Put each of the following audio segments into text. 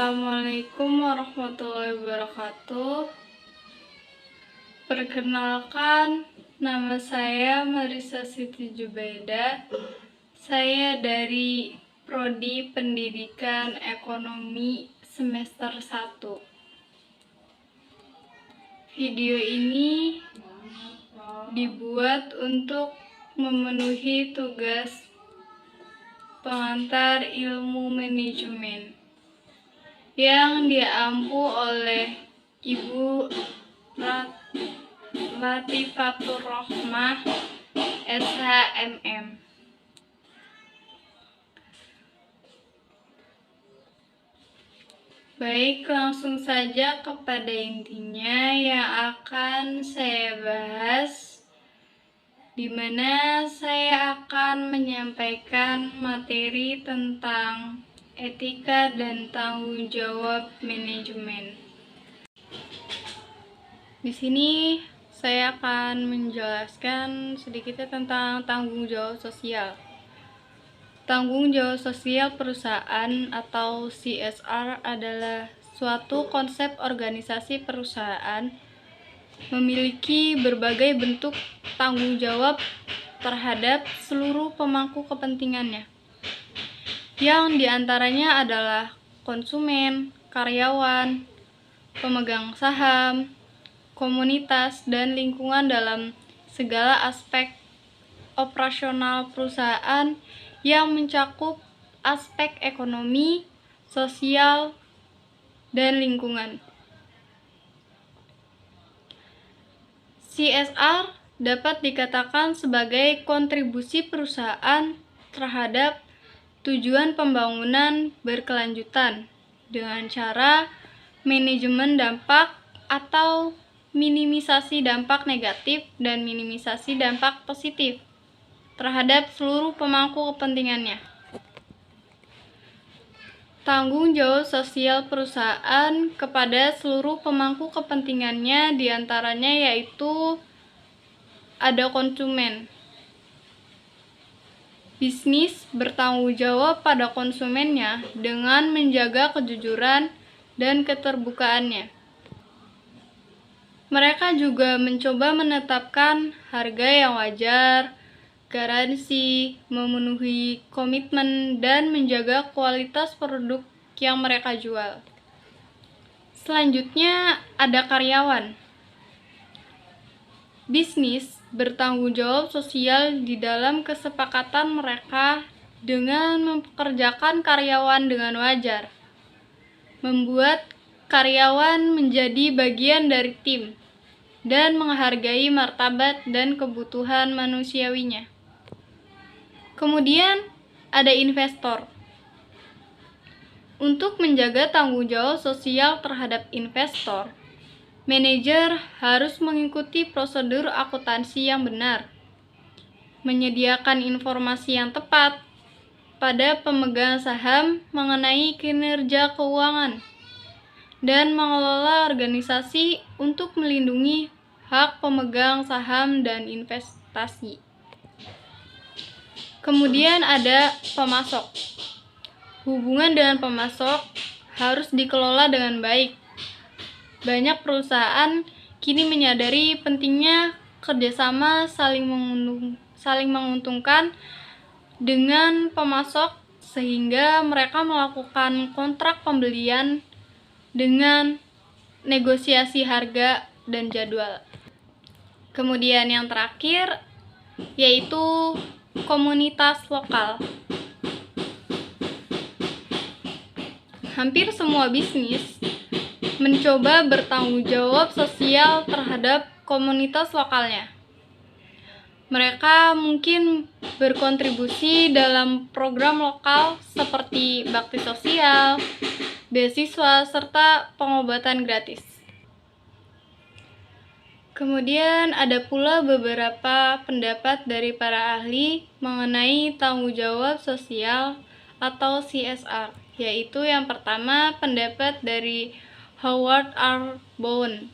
Assalamualaikum warahmatullahi wabarakatuh. Perkenalkan, nama saya Marisa Siti Jubaida. Saya dari Prodi Pendidikan Ekonomi semester 1. Video ini dibuat untuk memenuhi tugas pengantar ilmu manajemen yang diampu oleh Ibu Latifatur Rohmah, SHMM. Baik, langsung saja kepada intinya yang akan saya bahas, di mana saya akan menyampaikan materi tentang etika dan tanggung jawab manajemen. Di sini saya akan menjelaskan sedikit tentang tanggung jawab sosial. Tanggung jawab sosial perusahaan atau CSR adalah suatu konsep organisasi perusahaan memiliki berbagai bentuk tanggung jawab terhadap seluruh pemangku kepentingannya, yang diantaranya adalah konsumen, karyawan, pemegang saham, komunitas, dan lingkungan dalam segala aspek operasional perusahaan yang mencakup aspek ekonomi, sosial, dan lingkungan. CSR dapat dikatakan sebagai kontribusi perusahaan terhadap tujuan pembangunan berkelanjutan dengan cara manajemen dampak atau minimisasi dampak negatif dan minimisasi dampak positif terhadap seluruh pemangku kepentingannya. Tanggung jawab sosial perusahaan kepada seluruh pemangku kepentingannya diantaranya yaitu ada konsumen. Bisnis bertanggung jawab pada konsumennya dengan menjaga kejujuran dan keterbukaannya. Mereka juga mencoba menetapkan harga yang wajar, garansi, memenuhi komitmen, dan menjaga kualitas produk yang mereka jual. Selanjutnya ada karyawan. Bisnis bertanggung jawab sosial di dalam kesepakatan mereka dengan mempekerjakan karyawan dengan wajar, membuat karyawan menjadi bagian dari tim, dan menghargai martabat dan kebutuhan manusiawinya. Kemudian ada investor. Untuk menjaga tanggung jawab sosial terhadap investor, manajer harus mengikuti prosedur akuntansi yang benar, menyediakan informasi yang tepat pada pemegang saham mengenai kinerja keuangan, dan mengelola organisasi untuk melindungi hak pemegang saham dan investasi. Kemudian ada pemasok. Hubungan dengan pemasok harus dikelola dengan baik. Banyak perusahaan kini menyadari pentingnya kerjasama saling menguntungkan dengan pemasok, sehingga mereka melakukan kontrak pembelian dengan negosiasi harga dan jadwal. Kemudian yang terakhir yaitu komunitas lokal. Hampir semua bisnis mencoba bertanggung jawab sosial terhadap komunitas lokalnya. Mereka mungkin berkontribusi dalam program lokal seperti bakti sosial, beasiswa, serta pengobatan gratis. Kemudian ada pula beberapa pendapat dari para ahli mengenai tanggung jawab sosial atau CSR, yaitu yang pertama pendapat dari Howard R. Bowen.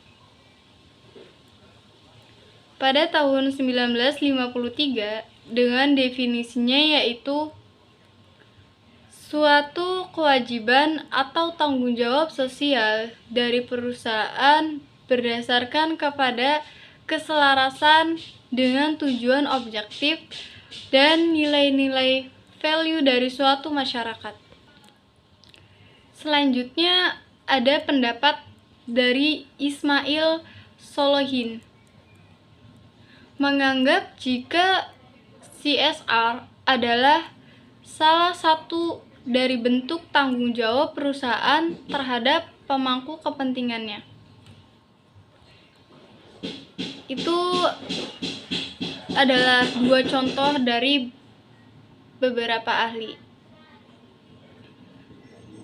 Pada tahun 1953, dengan definisinya yaitu suatu kewajiban atau tanggung jawab sosial dari perusahaan berdasarkan kepada keselarasan dengan tujuan objektif dan nilai-nilai value dari suatu masyarakat. Selanjutnya ada pendapat dari Ismail Solohin, menganggap jika CSR adalah salah satu dari bentuk tanggung jawab perusahaan terhadap pemangku kepentingannya. Itu adalah dua contoh dari beberapa ahli.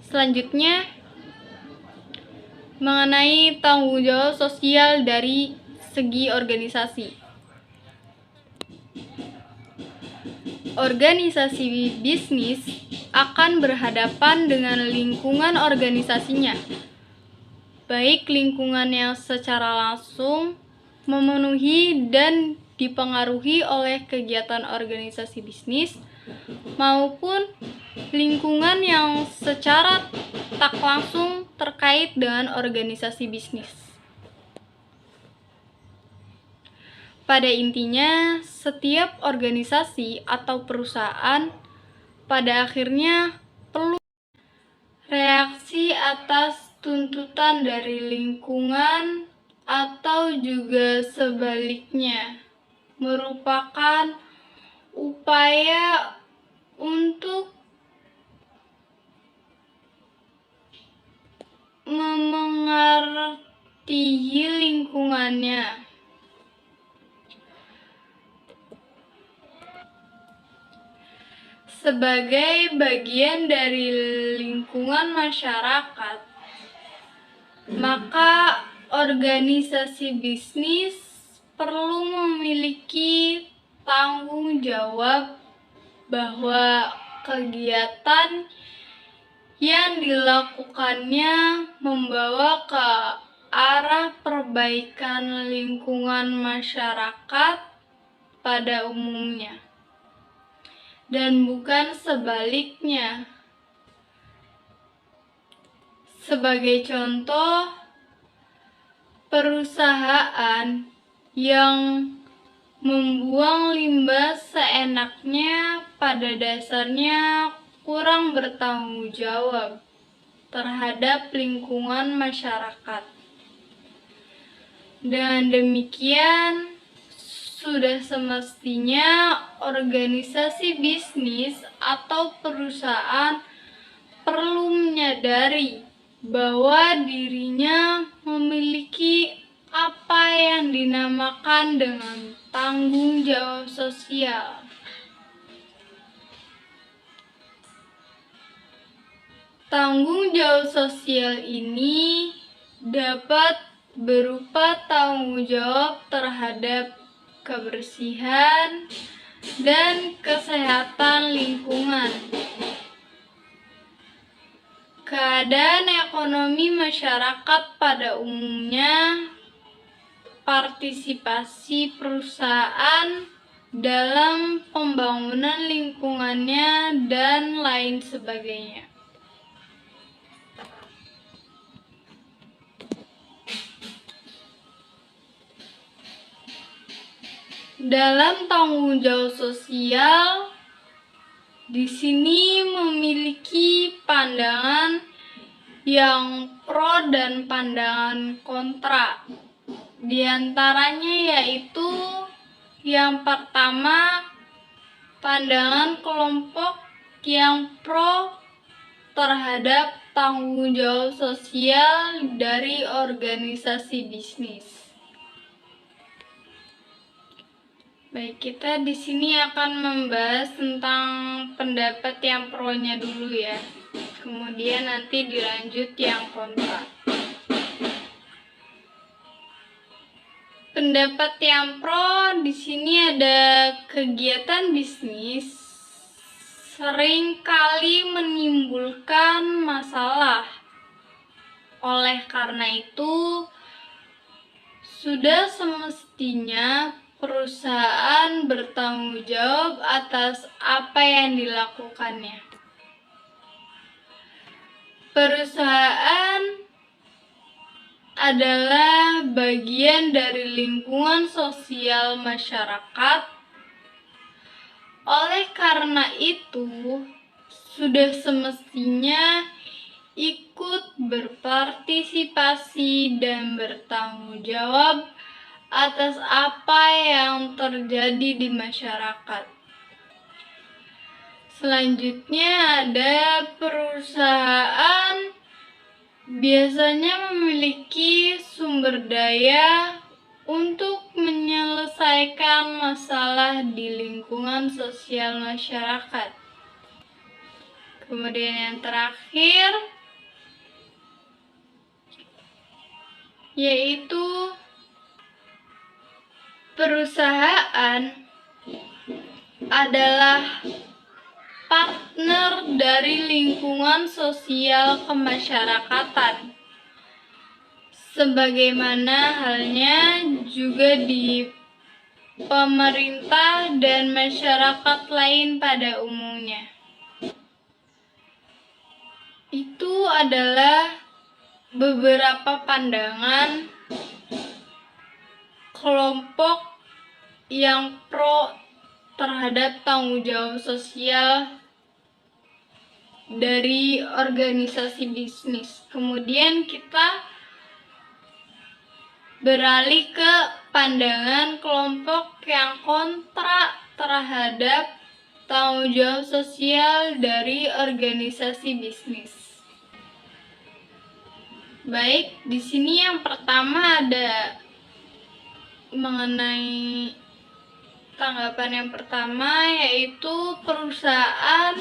Selanjutnya, mengenai tanggung jawab sosial dari segi organisasi. Organisasi bisnis akan berhadapan dengan lingkungan organisasinya, baik lingkungan yang secara langsung memenuhi dan dipengaruhi oleh kegiatan organisasi bisnis, maupun lingkungan yang secara tak langsung terkait dengan organisasi bisnis. Pada intinya, setiap organisasi atau perusahaan pada akhirnya perlu reaksi atas tuntutan dari lingkungan atau juga sebaliknya, merupakan upaya untuk memengerti lingkungannya. Sebagai bagian dari lingkungan masyarakat, maka organisasi bisnis perlu memiliki tanggung jawab bahwa kegiatan yang dilakukannya membawa ke arah perbaikan lingkungan masyarakat pada umumnya, dan bukan sebaliknya. Sebagai contoh, perusahaan yang membuang limbah seenaknya pada dasarnya kurang bertanggung jawab terhadap lingkungan masyarakat. Dengan demikian, sudah semestinya organisasi bisnis atau perusahaan perlu menyadari bahwa dirinya memiliki apa yang dinamakan dengan tanggung jawab sosial. Tanggung jawab sosial ini dapat berupa tanggung jawab terhadap kebersihan dan kesehatan lingkungan, keadaan ekonomi masyarakat pada umumnya, partisipasi perusahaan dalam pembangunan lingkungannya, dan lain sebagainya. Dalam tanggung jawab sosial, di sini memiliki pandangan yang pro dan pandangan kontra. Di antaranya yaitu yang pertama, pandangan kelompok yang pro terhadap tanggung jawab sosial dari organisasi bisnis. Baik, kita di sini akan membahas tentang pendapat yang pro-nya dulu ya. Kemudian nanti dilanjut yang kontra. Pendapat yang pro di sini ada kegiatan bisnis sering kali menimbulkan masalah. Oleh karena itu, sudah semestinya perusahaan bertanggung jawab atas apa yang dilakukannya. Perusahaan adalah bagian dari lingkungan sosial masyarakat. Oleh karena itu, sudah semestinya ikut berpartisipasi dan bertanggung jawab atas apa yang terjadi di masyarakat. Selanjutnya ada perusahaan biasanya memiliki sumber daya untuk menyelesaikan masalah di lingkungan sosial masyarakat. Kemudian yang terakhir yaitu perusahaan adalah partner dari lingkungan sosial kemasyarakatan, sebagaimana halnya juga di pemerintah dan masyarakat lain pada umumnya. Itu adalah beberapa pandangan kelompok yang pro terhadap tanggung jawab sosial dari organisasi bisnis. Kemudian kita beralih ke pandangan kelompok yang kontra terhadap tanggung jawab sosial dari organisasi bisnis. Baik, di sini yang pertama ada mengenai tanggapan yang pertama, yaitu perusahaan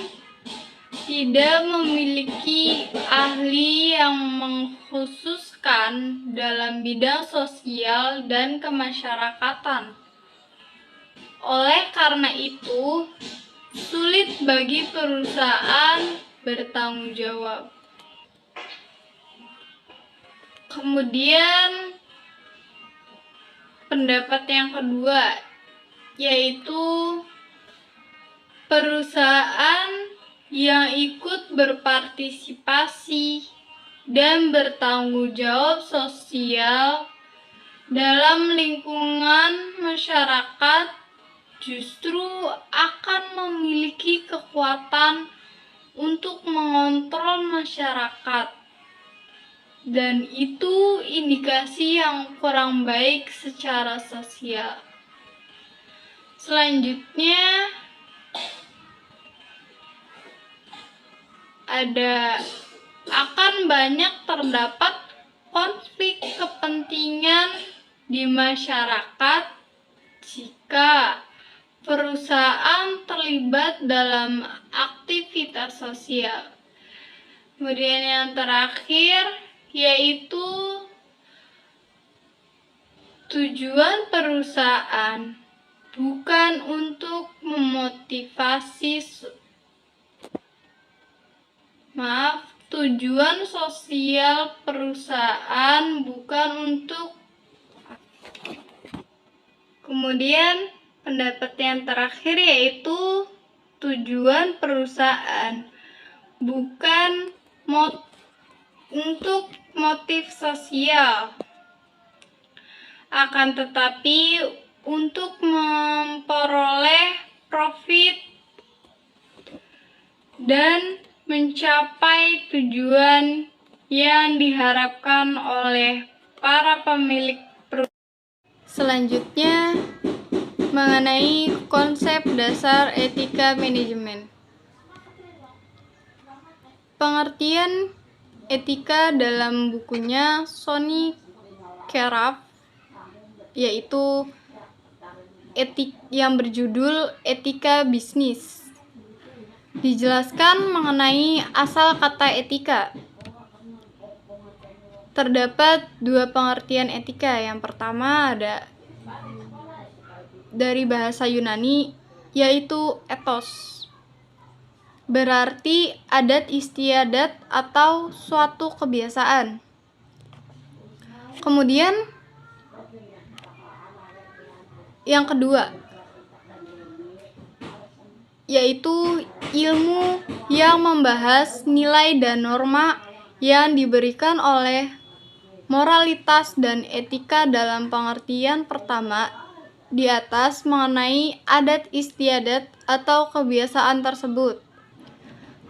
tidak memiliki ahli yang mengkhususkan dalam bidang sosial dan kemasyarakatan. Oleh karena itu, sulit bagi perusahaan bertanggung jawab. Kemudian pendapat yang kedua, yaitu perusahaan yang ikut berpartisipasi dan bertanggung jawab sosial dalam lingkungan masyarakat justru akan memiliki kekuatan untuk mengontrol masyarakat, dan itu indikasi yang kurang baik secara sosial. Selanjutnya akan banyak terdapat konflik kepentingan di masyarakat jika perusahaan terlibat dalam aktivitas sosial. Kemudian yang terakhir yaitu tujuan perusahaan bukan untuk memotivasi tujuan sosial perusahaan bukan untuk. Kemudian pendapat yang terakhir yaitu tujuan perusahaan bukan untuk motif sosial, akan tetapi untuk memperoleh profit dan mencapai tujuan yang diharapkan oleh para pemilik perusahaan. Selanjutnya mengenai konsep dasar etika manajemen. Pengertian etika dalam bukunya Sonny Keraf, yaitu yang berjudul Etika Bisnis, dijelaskan mengenai asal kata etika. Terdapat dua pengertian etika. Yang pertama ada dari bahasa Yunani, yaitu ethos, berarti adat istiadat atau suatu kebiasaan. Kemudian yang kedua yaitu ilmu yang membahas nilai dan norma yang diberikan oleh moralitas dan etika dalam pengertian pertama di atas mengenai adat istiadat atau kebiasaan tersebut.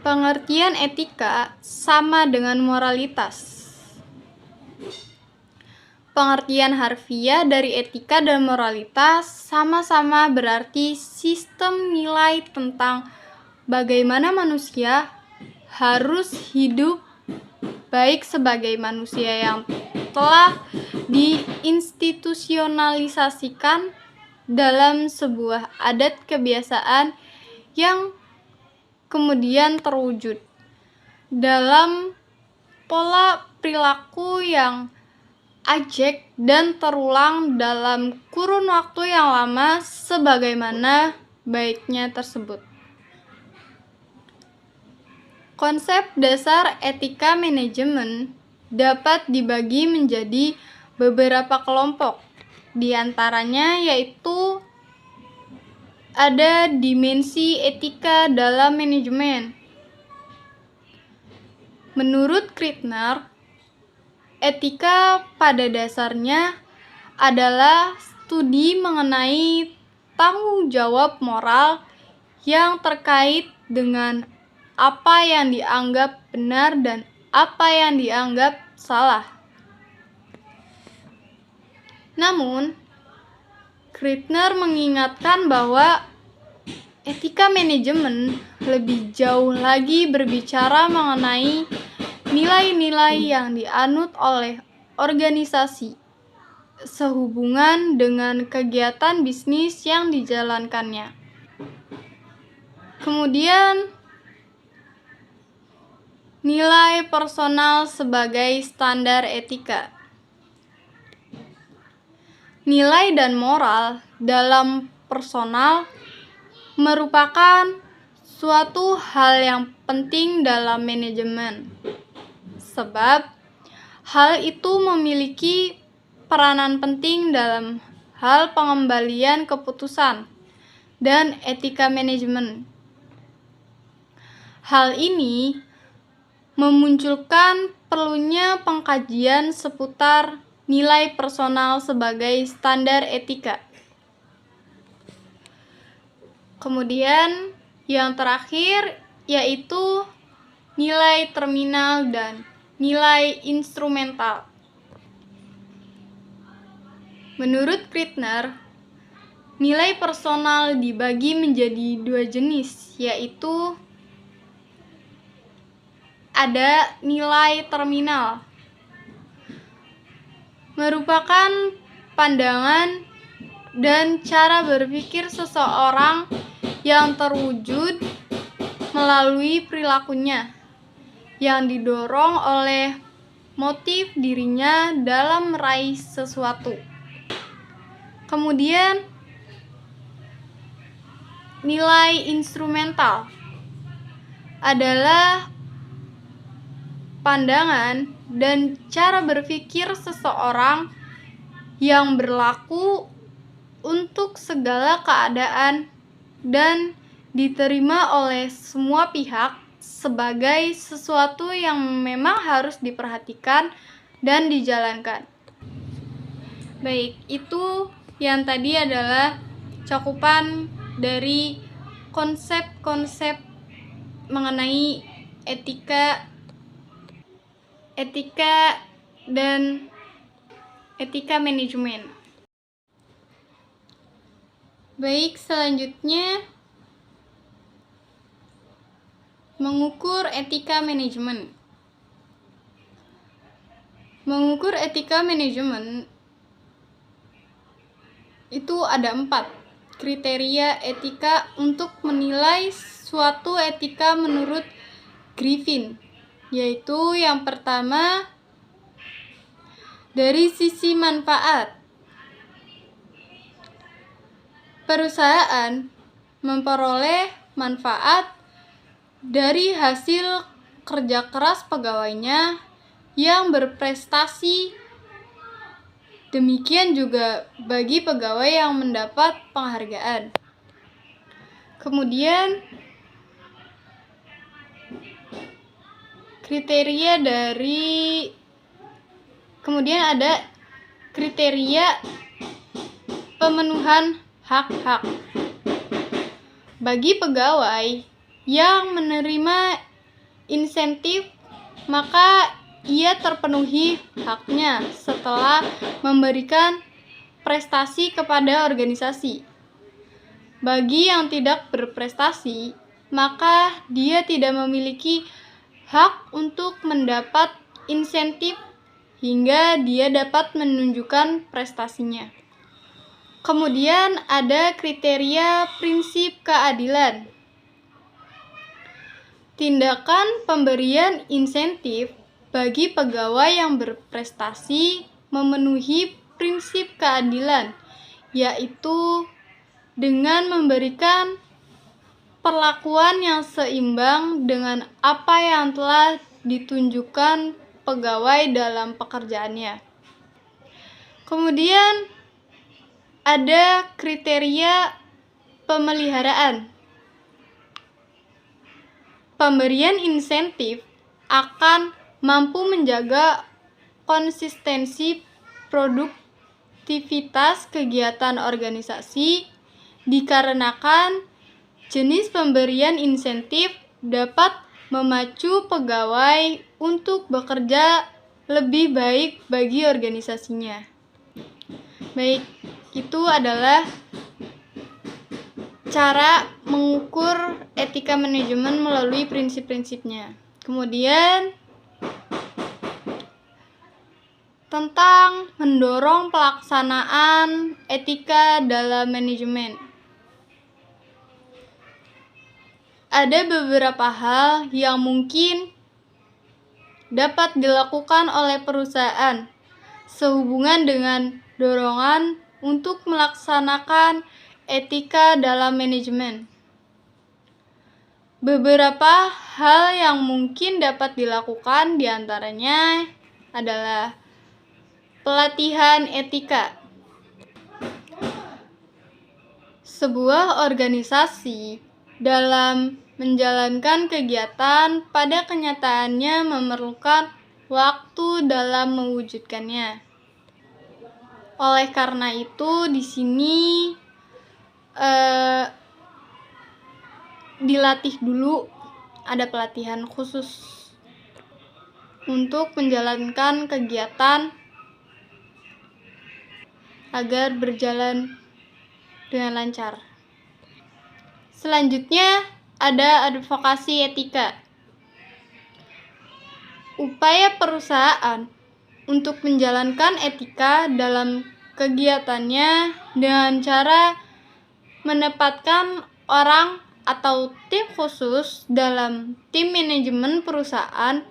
Pengertian etika sama dengan moralitas. Pengertian harfiah dari etika dan moralitas sama-sama berarti sistem nilai tentang bagaimana manusia harus hidup baik sebagai manusia yang telah diinstitusionalisasikan dalam sebuah adat kebiasaan yang kemudian terwujud dalam pola perilaku yang ajek dan terulang dalam kurun waktu yang lama sebagaimana baiknya tersebut. Konsep dasar etika manajemen dapat dibagi menjadi beberapa kelompok. Di antaranya yaitu ada dimensi etika dalam manajemen. Menurut Krittner, etika pada dasarnya adalah studi mengenai tanggung jawab moral yang terkait dengan apa yang dianggap benar dan apa yang dianggap salah. Namun, Krittner mengingatkan bahwa etika manajemen lebih jauh lagi berbicara mengenai nilai-nilai yang dianut oleh organisasi sehubungan dengan kegiatan bisnis yang dijalankannya. Kemudian, nilai personal sebagai standar etika. Nilai dan moral dalam personal merupakan suatu hal yang penting dalam manajemen, sebab hal itu memiliki peranan penting dalam hal pengembalian keputusan dan etika manajemen. Hal ini memunculkan perlunya pengkajian seputar nilai personal sebagai standar etika. Kemudian yang terakhir yaitu nilai terminal dan nilai instrumental. Menurut Krittner, nilai personal dibagi menjadi dua jenis, yaitu ada nilai terminal, merupakan pandangan dan cara berpikir seseorang yang terwujud melalui perilakunya, yang didorong oleh motif dirinya dalam meraih sesuatu. Kemudian, nilai instrumental adalah pandangan dan cara berpikir seseorang yang berlaku untuk segala keadaan dan diterima oleh semua pihak sebagai sesuatu yang memang harus diperhatikan dan dijalankan. Baik, itu yang tadi adalah cakupan dari konsep-konsep mengenai etika dan etika manajemen. Baik, selanjutnya mengukur etika manajemen. Mengukur etika manajemen itu ada 4 kriteria etika untuk menilai suatu etika menurut Griffin, yaitu yang pertama dari sisi manfaat. Perusahaan memperoleh manfaat dari hasil kerja keras pegawainya yang berprestasi. Demikian juga bagi pegawai yang mendapat penghargaan. Kemudian, Kemudian ada kriteria pemenuhan hak-hak. Bagi pegawai yang menerima insentif, maka ia terpenuhi haknya setelah memberikan prestasi kepada organisasi. Bagi yang tidak berprestasi, maka dia tidak memiliki hak untuk mendapat insentif hingga dia dapat menunjukkan prestasinya. Kemudian ada kriteria prinsip keadilan. Tindakan pemberian insentif bagi pegawai yang berprestasi memenuhi prinsip keadilan, yaitu dengan memberikan perlakuan yang seimbang dengan apa yang telah ditunjukkan pegawai dalam pekerjaannya. Kemudian ada kriteria pemeliharaan. Pemberian insentif akan mampu menjaga konsistensi produktivitas kegiatan organisasi dikarenakan jenis pemberian insentif dapat memacu pegawai untuk bekerja lebih baik bagi organisasinya. Baik, itu adalah cara mengukur etika manajemen melalui prinsip-prinsipnya. Kemudian tentang mendorong pelaksanaan etika dalam manajemen. Ada beberapa hal yang mungkin dapat dilakukan oleh perusahaan sehubungan dengan dorongan untuk melaksanakan etika dalam manajemen. Beberapa hal yang mungkin dapat dilakukan diantaranya adalah pelatihan etika. Sebuah organisasi dalam menjalankan kegiatan pada kenyataannya memerlukan waktu dalam mewujudkannya. Oleh karena itu, di sini dilatih dulu, ada pelatihan khusus untuk menjalankan kegiatan agar berjalan dengan lancar. Selanjutnya ada advokasi etika. Upaya perusahaan untuk menjalankan etika dalam kegiatannya dengan cara menempatkan orang atau tim khusus dalam tim manajemen perusahaan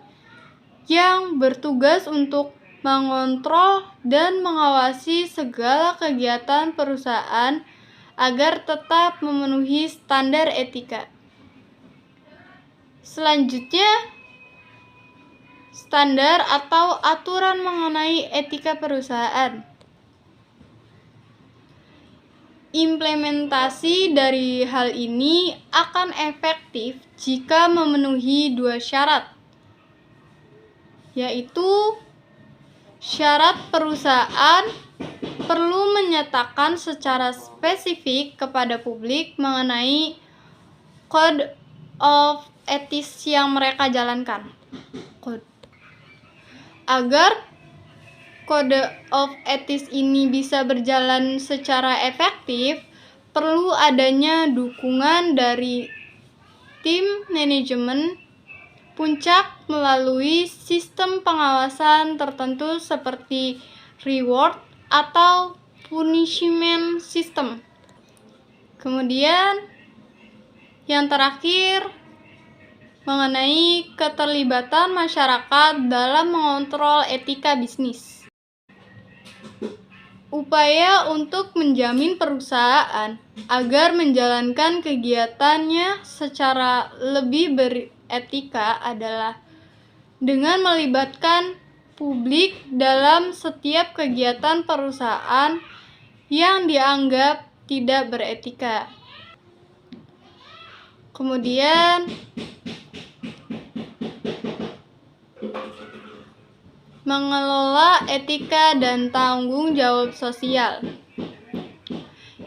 yang bertugas untuk mengontrol dan mengawasi segala kegiatan perusahaan agar tetap memenuhi standar etika. Selanjutnya, standar atau aturan mengenai etika perusahaan. Implementasi dari hal ini akan efektif jika memenuhi dua syarat, yaitu syarat perusahaan perlu menyatakan secara spesifik kepada publik mengenai code of ethics yang mereka jalankan. Agar kode of ethics ini bisa berjalan secara efektif, perlu adanya dukungan dari tim manajemen puncak melalui sistem pengawasan tertentu seperti reward atau punishment system. Kemudian yang terakhir mengenai keterlibatan masyarakat dalam mengontrol etika bisnis. Upaya untuk menjamin perusahaan agar menjalankan kegiatannya secara lebih beretika adalah dengan melibatkan publik dalam setiap kegiatan perusahaan yang dianggap tidak beretika. Kemudian Mengelola etika dan tanggung jawab sosial.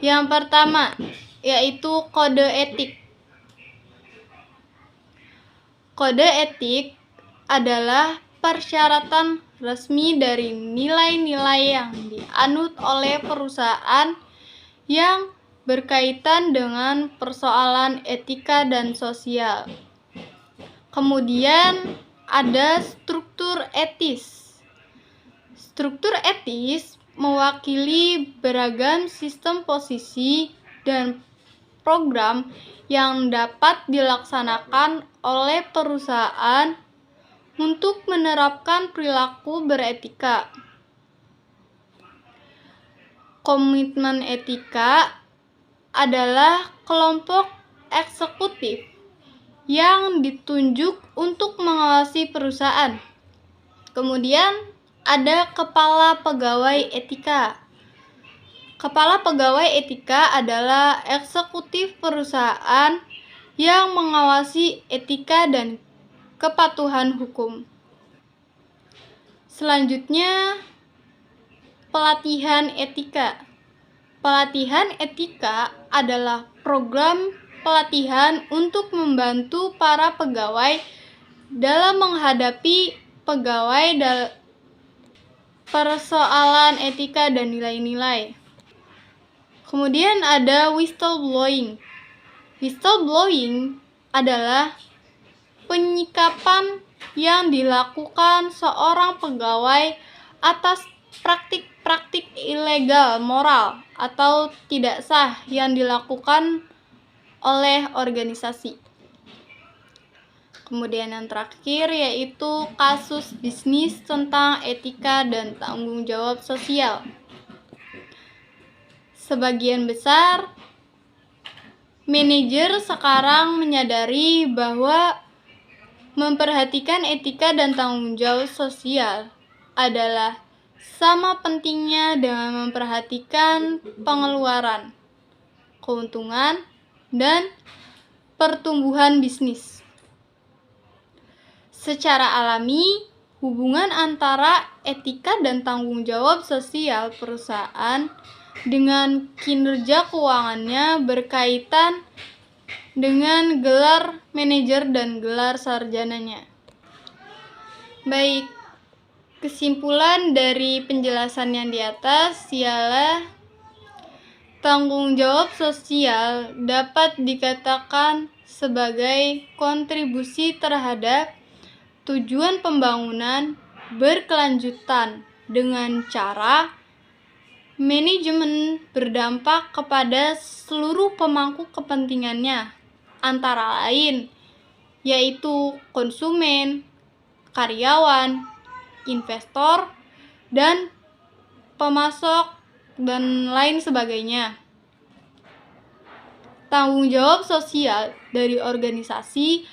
Yang pertama, yaitu kode etik. Kode etik adalah persyaratan resmi dari nilai-nilai yang dianut oleh perusahaan yang berkaitan dengan persoalan etika dan sosial. Kemudian ada struktur etis. Struktur etis mewakili beragam sistem posisi dan program yang dapat dilaksanakan oleh perusahaan untuk menerapkan perilaku beretika. Komitmen etika adalah kelompok eksekutif yang ditunjuk untuk mengawasi perusahaan. Kemudian ada kepala pegawai etika. Kepala pegawai etika adalah eksekutif perusahaan yang mengawasi etika dan kepatuhan hukum. Selanjutnya, pelatihan etika. Pelatihan etika adalah program pelatihan untuk membantu para pegawai dalam menghadapi persoalan etika dan nilai-nilai. Kemudian ada whistleblowing. Whistleblowing adalah penyikapan yang dilakukan seorang pegawai atas praktik-praktik ilegal, moral, atau tidak sah yang dilakukan oleh organisasi. Kemudian yang terakhir yaitu kasus bisnis tentang etika dan tanggung jawab sosial. Sebagian besar manajer sekarang menyadari bahwa memperhatikan etika dan tanggung jawab sosial adalah sama pentingnya dengan memperhatikan pengeluaran, keuntungan, dan pertumbuhan bisnis. Secara alami, hubungan antara etika dan tanggung jawab sosial perusahaan dengan kinerja keuangannya berkaitan dengan gelar manajer dan gelar sarjananya. Baik, kesimpulan dari penjelasan yang di atas ialah tanggung jawab sosial dapat dikatakan sebagai kontribusi terhadap tujuan pembangunan berkelanjutan dengan cara manajemen berdampak kepada seluruh pemangku kepentingannya, antara lain yaitu konsumen, karyawan, investor, dan pemasok, dan lain sebagainya. Tanggung jawab sosial dari organisasi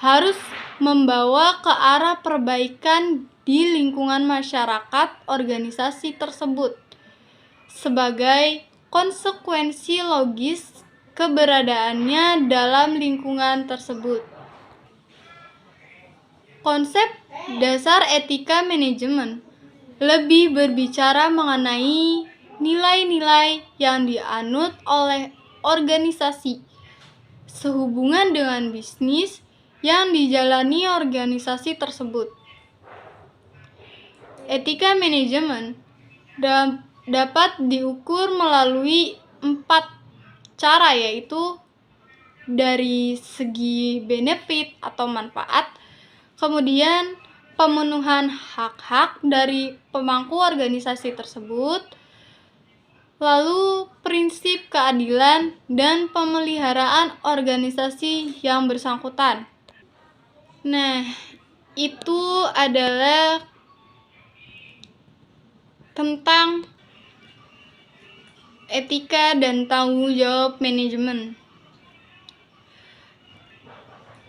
harus membawa ke arah perbaikan di lingkungan masyarakat organisasi tersebut sebagai konsekuensi logis keberadaannya dalam lingkungan tersebut. Konsep dasar etika manajemen lebih berbicara mengenai nilai-nilai yang dianut oleh organisasi sehubungan dengan bisnis yang dijalani organisasi tersebut. Etika manajemen dapat diukur melalui 4 cara, yaitu dari segi benefit atau manfaat, kemudian pemenuhan hak-hak dari pemangku organisasi tersebut, lalu prinsip keadilan dan pemeliharaan organisasi yang bersangkutan. Nah, itu adalah tentang etika dan tanggung jawab manajemen.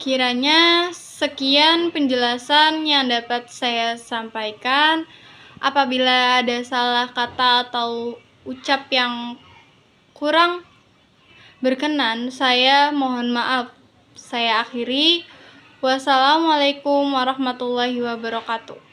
Kiranya sekian penjelasan yang dapat saya sampaikan. Apabila ada salah kata atau ucap yang kurang berkenan, saya mohon maaf. Saya akhiri. Wassalamualaikum warahmatullahi wabarakatuh.